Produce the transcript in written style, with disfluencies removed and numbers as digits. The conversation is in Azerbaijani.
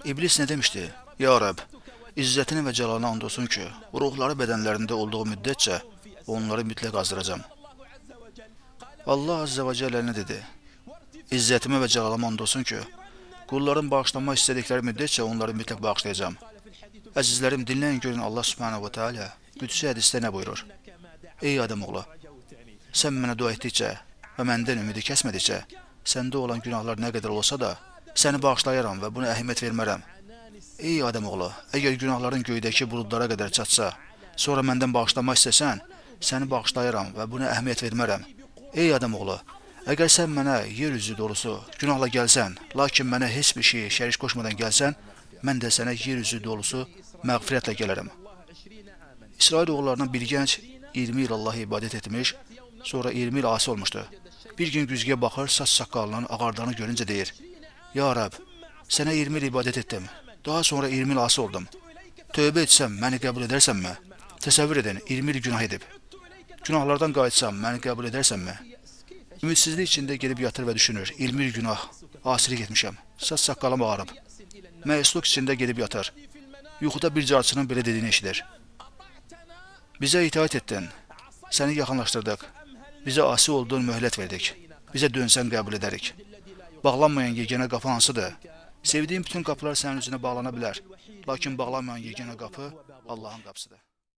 İblis ne demişti? Ya Rab, İzzetine ve celalına and olsun ki, ruhları bedenlerinde olduğu müddetçe onları mütlak azdıracağım. Allah Azze ve Celle ne dedi? İzzetime ve celalıma and olsun ki, kulların bağışlanma istedikleri müddetçe onları mütlak bağışlayacağım. Əzizlərim, dinləyin görün Allah Subhanahu wa Taala Qüdsi hədisdə nə buyurur? Ey Ademoğlu, sən mənə dua etdikcə və məndən ümidi kəsmədikcə, səndə olan günahlar nə qədər olsa da, səni bağışlayaram və buna əhəmiyyət vermərəm. Ey Ademoğlu, əgər günahların göydəki buludlara qədər çatsa, sonra məndən bağışlanma istəsən, səni bağışlayaram və buna əhəmiyyət vermərəm. Ey Ademoğlu, əgər sən mənə yer üzü dolusu günahla gəlsən, lakin mənə heç bir şey şərik qoşmadan gəlsən, mən də sənə yer üzü dolusu məğfirətlə gələrəm. İsrail oğullarından bir gənc 20 il Allah'a ibadət etmiş, sonra 20 il asi olmuşdu. Bir gün güzgüyə baxır, saç saqqalının ağardığını görüncə deyir: Ya Rab, sənə 20 il ibadət etdim, daha sonra 20 il asi oldum. Tövbə etsəm, məni qəbul edərsənmi? Təsəvvür edin, 20 il günah edib. Günahlardan qayıtsam, məni qəbul edərsənmi? Ümidsizlik içində gedib yatır və düşünür, 20 il günah, asilik etmişəm, saç saqqalım ağarıb. Məyusluq içində gedib yatır. Yuxuda bir carçının belə dediyini eşidir. Bizə itaat etdin, səni yaxınlaşdırdıq, bizə asi olduğun möhlət verdik, bizə dönsən qəbul edərik. Bağlanmayan yeganə qapı hansıdır? Sevdiyin bütün qapılar sənin üzünə bağlana bilər, lakin bağlanmayan yeganə qapı Allahın qapısıdır.